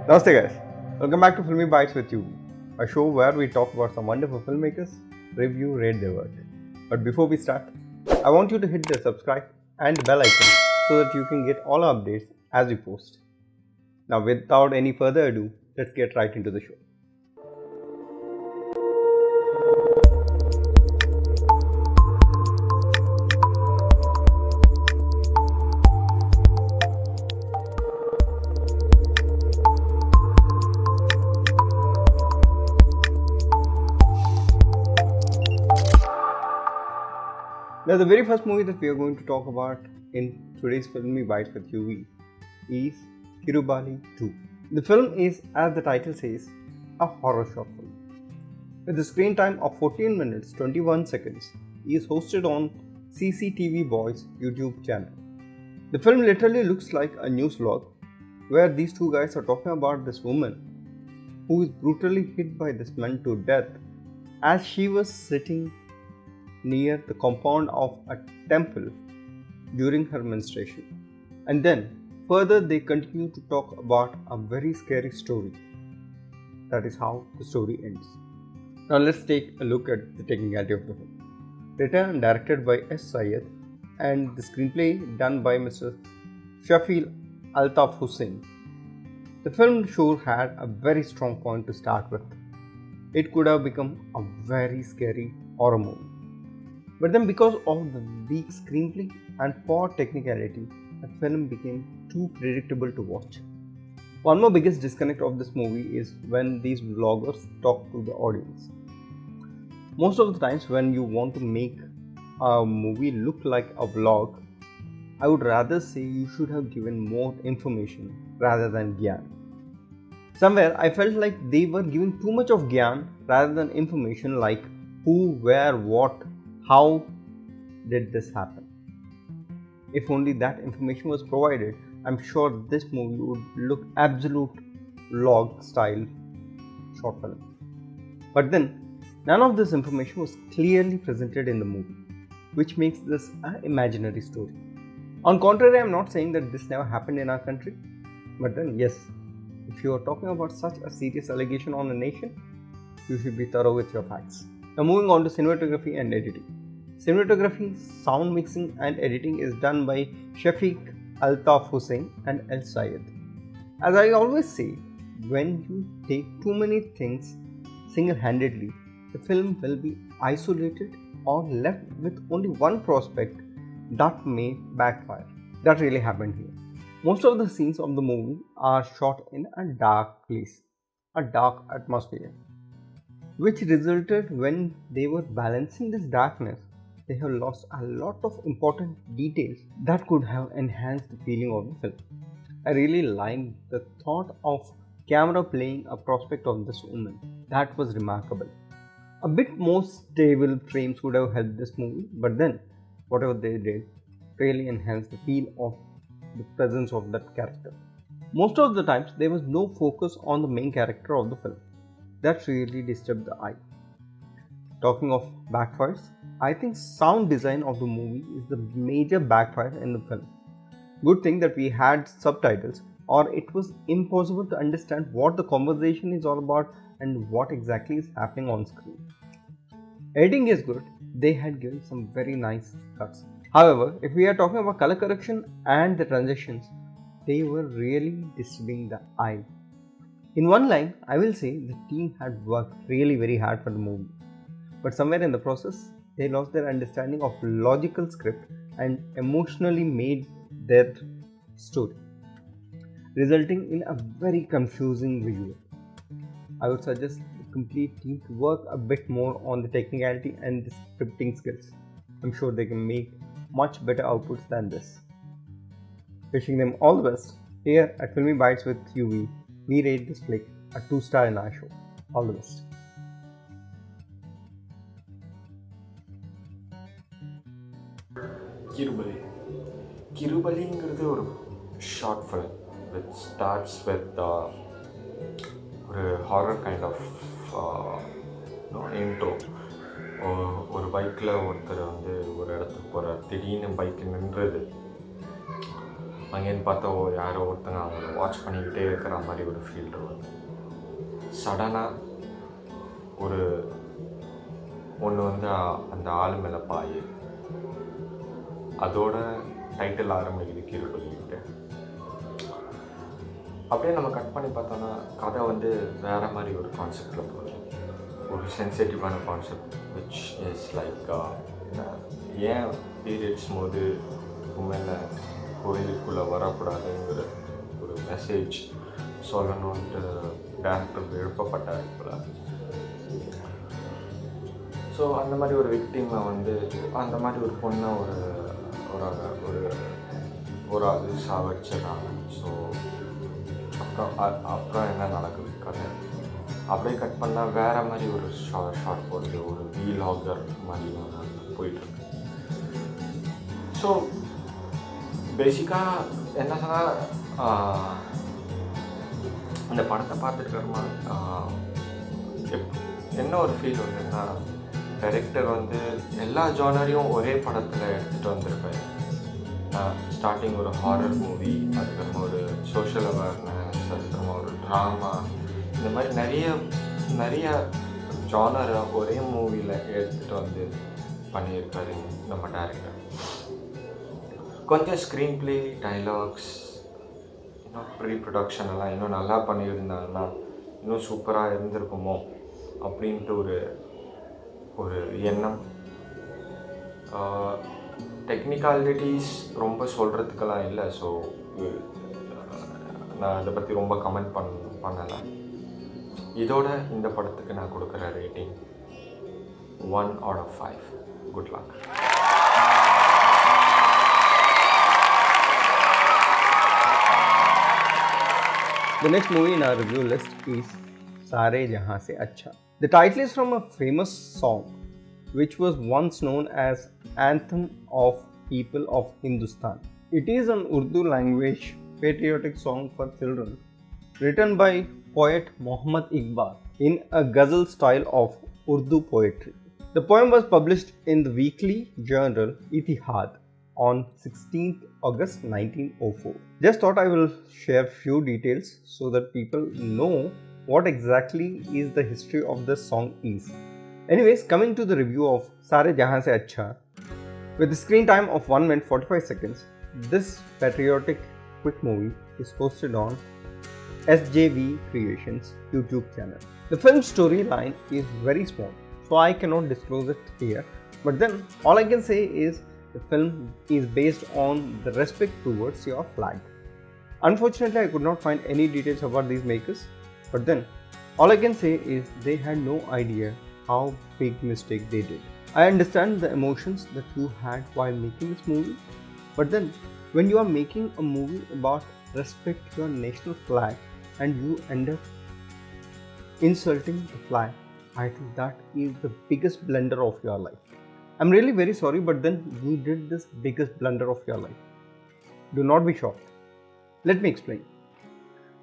Namaste guys, welcome back to Filmy Bites with you, a show where we talk about some wonderful filmmakers, review, rate their work. But before we start, I want you to hit the subscribe and bell icon so that you can get all our updates as we post. Now without any further ado, let's get right into the show. Now the very first movie that we are going to talk about in today's Filmy Bites with UV is Kirubali II. The film is, as the title says, a horror short film. With a screen time of 14 minutes 21 seconds, he is hosted on Cctv Boyz YouTube channel. The film literally looks like a news vlog where these two guys are talking about this woman who is brutally hit by this man to death as she was sitting near the compound of a temple during her menstruation. And then further they continue to talk about a very scary story. That is how the story ends. Now let's take a look at the technicality of the film. Written and directed by Syed and the screenplay done by Mr. Althu. The film sure had a very strong point to start with. It could have become a very scary horror movie. But then because of the weak screenplay and poor technicality, the film became too predictable to watch. One more biggest disconnect of this movie is when these vloggers talk to the audience. Most of the times when you want to make a movie look like a vlog, I would rather say you should have given more information rather than gyan. Somewhere I felt like they were giving too much of gyan rather than information like who, where, what, how did this happen? If only that information was provided, I'm sure this movie would look absolute vlog style short film. But then, none of this information was clearly presented in the movie, which makes this an imaginary story. On contrary, I'm not saying that this never happened in our country, but then yes, if you are talking about such a serious allegation on a nation, you should be thorough with your facts. Now moving on to cinematography and editing. Cinematography, sound mixing and editing is done by Althu and Syed. As I always say, when you take too many things single-handedly, the film will be isolated or left with only one prospect that may backfire. That really happened here. Most of the scenes of the movie are shot in a dark place, a dark atmosphere, which resulted when they were balancing this darkness, they have lost a lot of important details that could have enhanced the feeling of the film. I really liked the thought of camera playing a prospect of this woman. That was remarkable. A bit more stable frames would have helped this movie, but then whatever they did really enhanced the feel of the presence of that character. Most of the times there was no focus on the main character of the film. That really disturbed the eye. Talking of backfires, I think sound design of the movie is the major backfire in the film. Good thing that we had subtitles, or it was impossible to understand what the conversation is all about and what exactly is happening on screen. Editing is good, they had given some very nice cuts. However, if we are talking about color correction and the transitions, they were really disturbing the eye. In one line, I will say the team had worked really very hard for the movie, but somewhere in the process, they lost their understanding of logical script and emotionally made their story, resulting in a very confusing visual. I would suggest the complete team to work a bit more on the technicality and the scripting skills. I'm sure they can make much better outputs than this. Wishing them all the best. Here at Filmy Bites with UV, we rate this flick a 2-star in our show. All the best. Kirubali. Kirubalinங்கிறது ஒரு short film which starts with ஒரு horror kind of intro ஒரு பைக்கில் ஒருத்தர் வந்து ஒரு இடத்துக்கு போகிறார். திடீர்னு பைக்கு நின்றுது. அங்கேருந்து பார்த்தா யாரோ ஒருத்தங்க அவங்கள வாட்ச் பண்ணிக்கிட்டே இருக்கிற மாதிரி ஒரு ஃபீல் வருது. சடனாக ஒரு ஒன்று வந்து அந்த ஆள் மேலே பாய். அதோட டைட்டில் ஆரம்பிக்குது கிருபலின்ட்டு. அப்படியே நம்ம கட் பண்ணி பார்த்தோன்னா கதை வந்து வேறு மாதிரி ஒரு கான்செப்டில் போகுது. ஒரு சென்சிட்டிவான கான்செப்ட் விச் இஸ் லைக் ஏன் பீரியட்ஸ் போது உண்மையில கோயிலுக்குள்ளே வரக்கூடாதுங்கிற ஒரு மெசேஜ் சொல்லணுன்ட்டு டேரக்டர் விருப்பப்பட்டார் போல். ஸோ அந்த மாதிரி ஒரு விக்டிமை வந்து அந்த மாதிரி ஒரு பொண்ணை ஒரு ஒரு ஒரு அது சாவடிச்சிடறாங்க. ஸோ அப்புறம் என்ன நடக்குது கதை அப்படியே கட் பண்ணால் வேறு மாதிரி ஒரு ஷார்ட் போடுது. ஒரு வீலாகர் மாதிரி போயிட்டுருக்கு. ஸோ பேசிக்காக என்ன சொன்னால் இந்த படத்தை பார்த்துட்டு என்ன ஒரு ஃபீல் வந்துன்னா, டைரக்டர் வந்து எல்லா ஜானரையும் ஒரே படத்தில் எடுத்துகிட்டு வந்திருப்பாரு. ஸ்டார்டிங் ஒரு ஹாரர் மூவி, அதுக்கப்புறமா ஒரு சோஷியல் அவேர்னஸ், அதுக்கப்புறமா ஒரு ட்ராமா, இந்த மாதிரி நிறைய ஜானரை ஒரே மூவியில் எடுத்துகிட்டு வந்து பண்ணியிருக்காரு நம்ம டைரக்டர். கொஞ்சம் ஸ்க்ரீன் பிளே, டைலாக்ஸ், இன்னும் ப்ரீ ப்ரொடக்ஷன் எல்லாம் இன்னும் நல்லா பண்ணியிருந்தாங்கன்னா இன்னும் சூப்பராக இருந்திருக்குமோ அப்படின்ட்டு ஒரு எண்ணம். டெக்னிக்காலிட்டிஸ் ரொம்ப சொல்கிறதுக்கெல்லாம் இல்லை. ஸோ நான் அதை பற்றி ரொம்ப கமெண்ட் பண்ணலை. இதோட இந்த படத்துக்கு நான் கொடுக்குற rating 1/5. Good luck. The next movie in our review list is Sare Jahan Se Acha. The title is from a famous song which was once known as Anthem of People of Hindustan. It is an Urdu language patriotic song for children written by poet Muhammad Iqbal in a ghazal style of Urdu poetry. The poem was published in the weekly journal Itihad on 16th August 1904. Just thought I will share few details so that people know what exactly is the history of this song is. Anyways, coming to the review of Sare Jahan Se Acha, with a screen time of 1 minute 45 seconds, this patriotic quick movie is posted on SJV Creations YouTube channel. The film storyline is very small, so I cannot disclose it here, but then all I can say is the film is based on the respect towards your flag. Unfortunately, I could not find any details about these makers, but then all I can say is they had no idea how big mistake they did. I understand the emotions that you had while making this movie, but then when you are making a movie about respect your national flag and you end up insulting the flag, I think that is the biggest blunder of your life. I'm really very sorry, but then you did this biggest blunder of your life. Do not be shocked. Let me explain.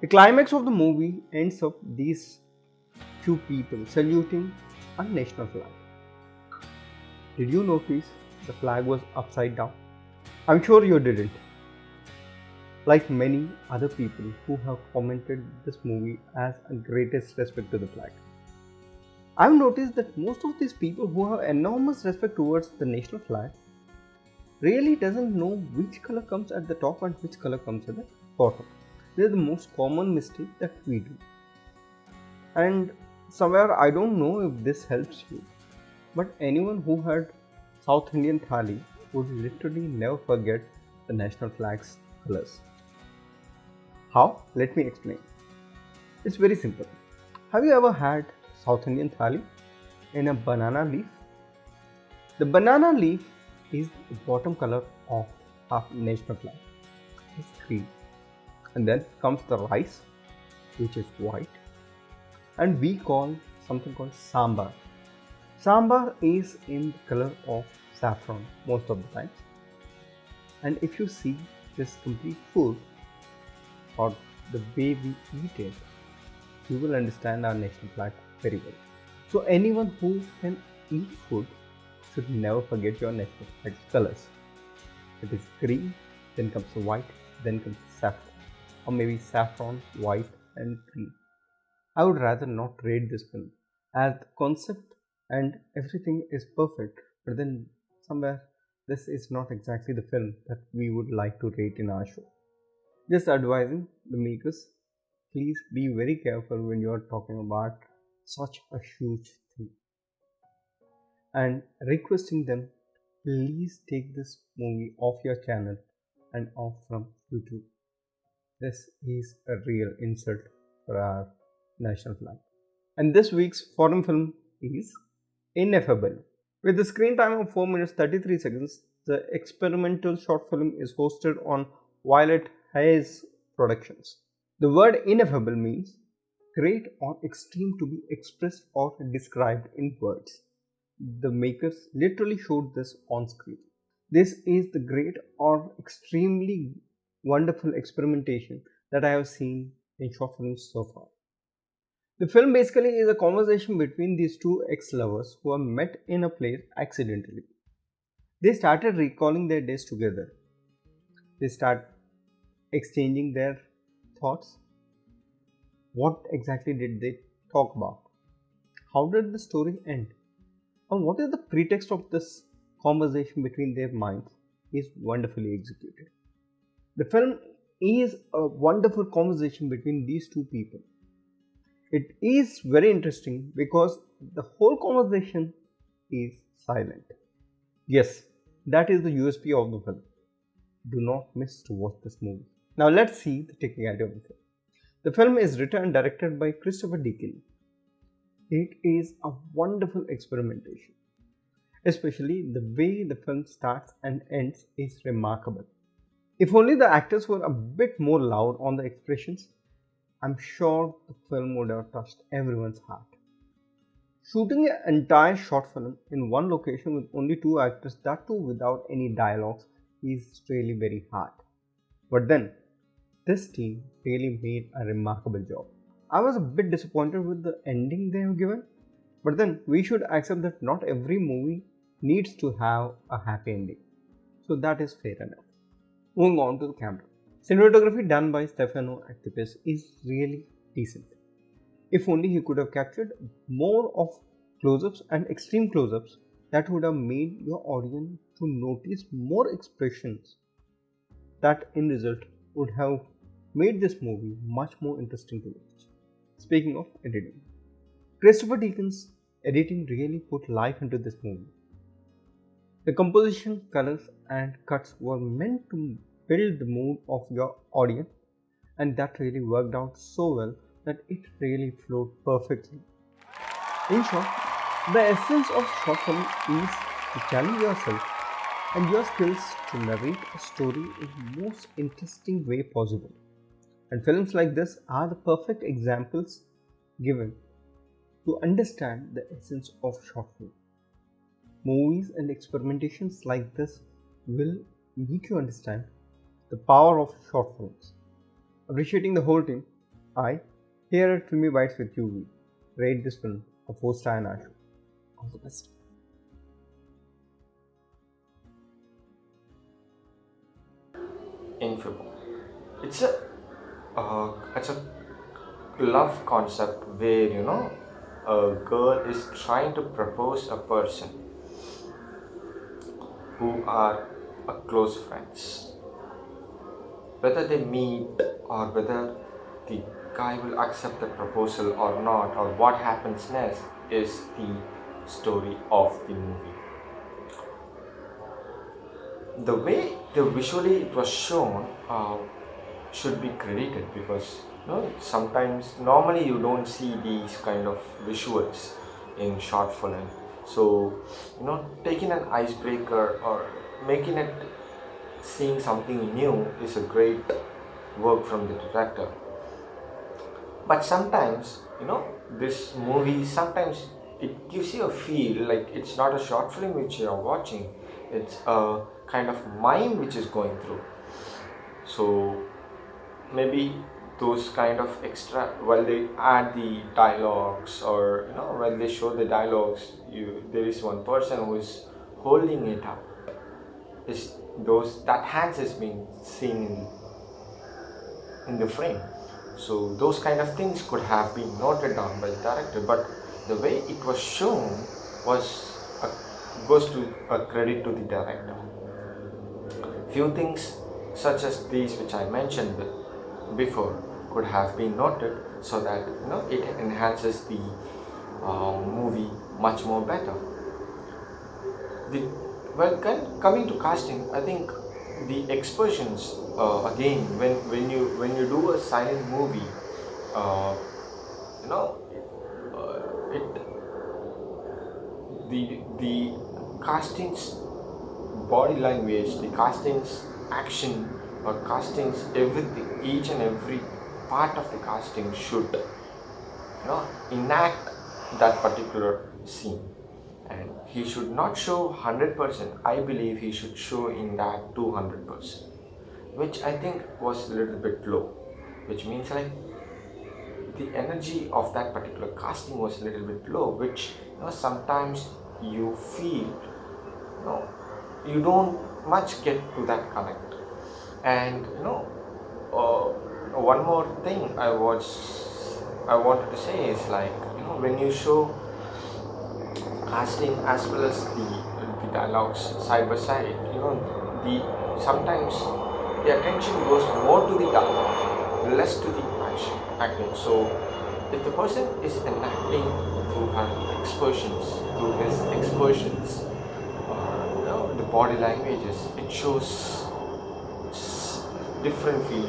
The climax of the movie ends up these few people saluting a national flag. Did you notice the flag was upside down? I'm sure you didn't. Like many other people who have commented this movie as a greatest respect to the flag. I've noticed that most of these people who have enormous respect towards the national flag really doesn't know which color comes at the top and which color comes at the bottom. This is the most common mistake that we do. And somewhere, I don't know if this helps you, but anyone who had South Indian thali would literally never forget the national flag's colors. How? Let me explain. It's very simple. Have you ever had South Indian thali in a banana leaf? The banana leaf is the bottom color of our national flag. It's green. And then comes the rice, which is white. And we call something called sambar. Sambar is in the color of saffron most of the times. And if you see this complete food or the way we eat it, you will understand our national flag very well. So anyone who can eat food should never forget your next colors. It is green, then comes white, then comes saffron, or maybe saffron, white, and green. I would rather not rate this film, as the concept and everything is perfect, but then somewhere this is not exactly the film that we would like to rate in our show. Just advising the makers, please be very careful when you are talking about such a huge thing, and requesting them, please take this movie off your channel and off from YouTube. This is a real insult for our national flag. And this week's foreign film is Ineffable. With a screen time of 4 minutes 33 seconds, the experimental short film is hosted on Violet Hayes Productions. The word ineffable means great or extreme to be expressed or described in words. The makers literally showed this on screen. This is the great or extremely wonderful experimentation that I have seen in short films so far. The film basically is a conversation between these two ex-lovers who are met in a place accidentally. They started recalling their days together. They start exchanging their thoughts. What exactly did they talk about? How did the story end? And what is the pretext of this conversation between their minds is wonderfully executed. The film is a wonderful conversation between these two people. It is very interesting because the whole conversation is silent. Yes, that is the USP of the film. Do not miss to watch this movie. Now let's see the technicality of the film. The film is written and directed by Christopher Deakin. It is a wonderful experimentation. Especially the way the film starts and ends is remarkable. If only the actors were a bit more loud on the expressions, I'm sure the film would have touched everyone's heart. Shooting an entire short film in one location with only two actors, that too without any dialogues, is really very hard. But then, this team really made a remarkable job. I was a bit disappointed with the ending they have given, but then we should accept that not every movie needs to have a happy ending. So that is fair enough. Moving on to the camera. Cinematography done by Stefano Actipis is really decent. If only he could have captured more of close-ups and extreme close-ups, that would have made your audience to notice more expressions. That in result would have made this movie much more interesting to watch. Speaking of editing, Christopher Deakin's editing really put life into this movie. The composition, colors and cuts were meant to build the mood of your audience, and that really worked out so well that it really flowed perfectly. In short, the essence of short film is to challenge yourself and your skills to narrate a story in the most interesting way possible. And films like this are the perfect examples given to understand the essence of short film. Movies and experimentations like this will make you understand the power of short films. Appreciating the whole team, I, here at Filmy Bites with you, rate this film a 4-star in our show. All the best. Ineffable. It's a love concept where a girl is trying to propose a person who are a close friends. Whether they meet or whether the guy will accept the proposal or not, or what happens next, is the story of the movie. The way visually it was shown should be credited, because sometimes normally you don't see these kind of visuals in short film. So taking an icebreaker or making it seeing something new is a great work from the director. But sometimes this movie, sometimes it gives you a feel like it's not a short film which you are watching, it's a kind of mind which is going through. So maybe those kind of extra, while they add the dialogues, or when they show the dialogues, there is one person who is holding it up. Is those that hands is being seen in the frame. So those kind of things could have been noted down by the director, but the way it was shown was goes to a credit to the director. Few things such as these which I mentioned before could have been noted, so that it enhances the movie much more better. Coming to casting, I think the expressions, again, when you do a silent movie, it the casting's body language, the casting's action, or casting's everything, each and every part of the casting should enact that particular scene. And he should not show 100%. I believe he should show in that 200%, which I think was a little bit low. Which means like the energy of that particular casting was a little bit low, which sometimes you feel you don't much get to that connect. And one more thing I wanted to say is like when you show casting as well as the dialogues side by side, sometimes the attention goes more to the dialogue, less to the acting. So if the person is enacting through his expressions, the body languages, it shows different feel.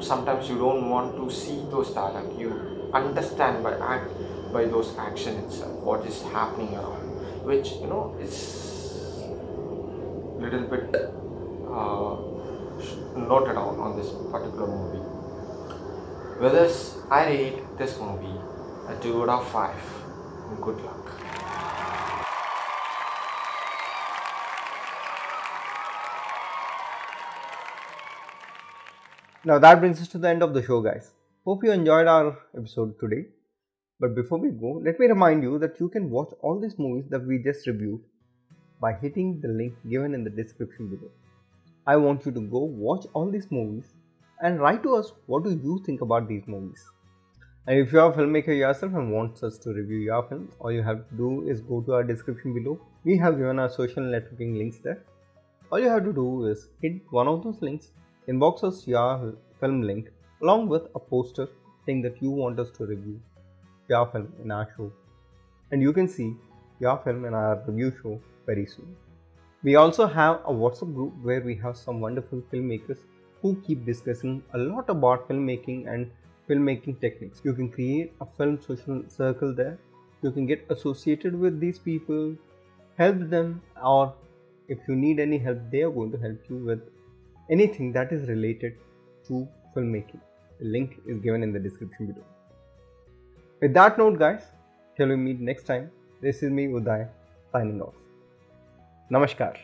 Sometimes you don't want to see those dialogue. You understand by those action itself what is happening around, which is little bit noted on this particular movie. Whether I rate this movie a 2 out of 5. Good luck. Now that brings us to the end of the show, guys. Hope you enjoyed our episode today. But before we go, let me remind you that you can watch all these movies that we just reviewed by hitting the link given in the description below. I want you to go watch all these movies and write to us what do you think about these movies. And if you are a filmmaker yourself and wants us to review your film, all you have to do is go to our description below. We have given our social networking links there. All you have to do is hit one of those links, inbox us your film link along with a poster saying that you want us to review your film in our show, and you can see your film in our review show very soon. We also have a WhatsApp group where we have some wonderful filmmakers who keep discussing a lot about filmmaking and filmmaking techniques. You can create a film social circle there. You can get associated with these people, help them, or if you need any help, they are going to help you with anything that is related to filmmaking. The link is given in the description below. With that note, guys, till we meet next time, this is me, Uday, signing off. Namaskar.